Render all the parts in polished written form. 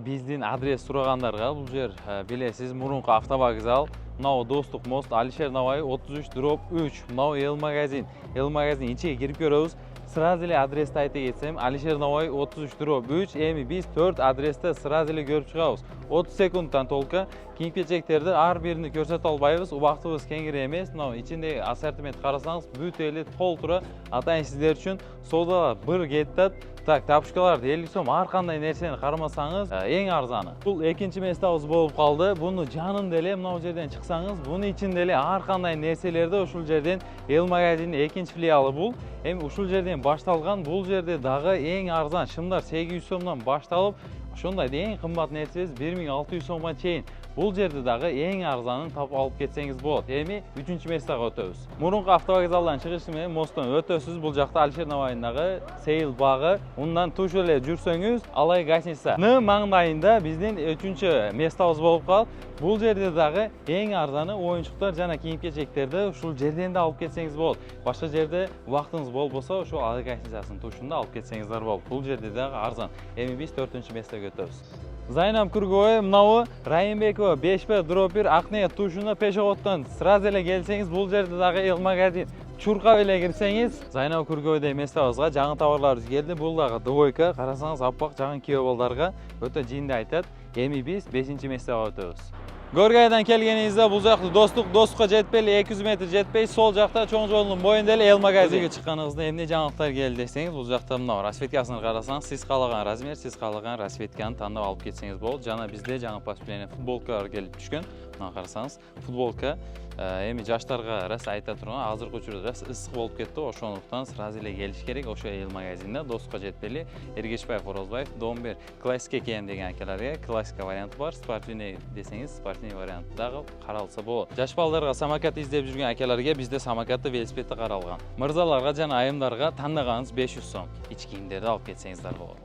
Биздин адрес сурагандарга бул жер билесиз мурунку автовокзал. Мынау Достук мост Алишер Наваев 33/3. Мынау Эл магазин. Эл магазин ичиге кирип көрөбүз. Сразу эле адрести айта кетсем, Алишер Наваев 33/3. Эми биз 4 адресте сразу эле көрүп чыгабыз. 30 секундтан толка кийим-кечектерди ар бирини көрсөтө албайбыз. Убактыбыз кеңири эмес. Мына ичиндеги ассортимент карасаңыз, бүт эле толтура атайын сиздер үчүн соодалар бир кетет. Так, тапочкаларды 50 сом, ар кандай нерсени карамасаңыз, эң арзаны. Бул экинчи местабыз болуп калды. Буну жанында эле мына жерден чыксаңыз, бунун ичинде эле ар кандай нерселерди ушул жерден Эл магазиндин экинчи филиалы бул. Эми ушул жерден башталган, бул жерде дагы эң арзан шымдар 800 сомдон башталып, ошондой эң кымбат нерсебиз 1600 сомго чейин. Бул жерде дагы эң арзанын тапып алып кетсеңиз болот. Эми 3-чү местага өтөбүз. Мурунку автовокзалдан чыгышы менен мосттон өтөсүз. Бул жакта Алишер Наваевдагы сейил багы. Ундан туш эле жүрсөңүз, Алай гостиницанын маңдайында биздин 3-чү местабыз болуп калат. Бул жерде дагы эң арзаны оюнчуктар жана кийим-кечектерди ушул жерден да алып кетсеңиз болот. Башка жерде убактыңыз болбосо, ошол Алай гостиницасынын тушунда алып кетсеңиздер болот. Бул жерде дагы арзан. Эми биз 4-чү местеге өтөбүз. Зайнап Кургоева, мынау Райымбекова 5Б/1 Акниет тушуна пешеходдон сразу эле келсеңиз, бул жерде дагы Эл магазин. Чуркап эле кирсеңиз, Зайнап Кургоевдеги местабызга жаңы товарларыбыз келди. Бул дагы двойка, карасаңыз аппак жаңы күйөө балдарга өтө жийинди айтат. Эми биз 5-чи местеге өтөбүз. Горгайдан келгениңизде бул жакты Достукка жетпей эле 200 метр жетпей, сол жакта чоң жолдун боюнда эле Эл магазинге чыкканыңызда эмне жаңылыктар келди десеңиз, бул жакта мына расветкасын карасаңыз, сиз каалаган размер, сиз каалаган расветканы тандап алып кетсеңиз болот. Жана бизде жаңы поступление футболкалар келип түшкөн. Мына карасаңыз, футболка эми жаштарга раз айта турган, азыркы учурда ысык болуп кетти, ошондуктан сразу эле келиш керек. Ошо Эл магазинде Достукка жетпей эле Эргешбаев, Орозбаев, Домбер, классикке кийем деген акелерге классика варианты бар. Спортивный десеңиз, спортивный варианты дагы каралса болот. Жаш балдарга самокат издеп жүргөн акелерге бизде самокатты, велосипедти каралган. Мырзаларга жана айымдарга тандаганыңыз 500 сом. Ич кийимдерди алып кетсеңиздер болот.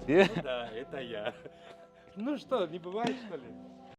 Да, это я. Ну что, не бывает, что ли?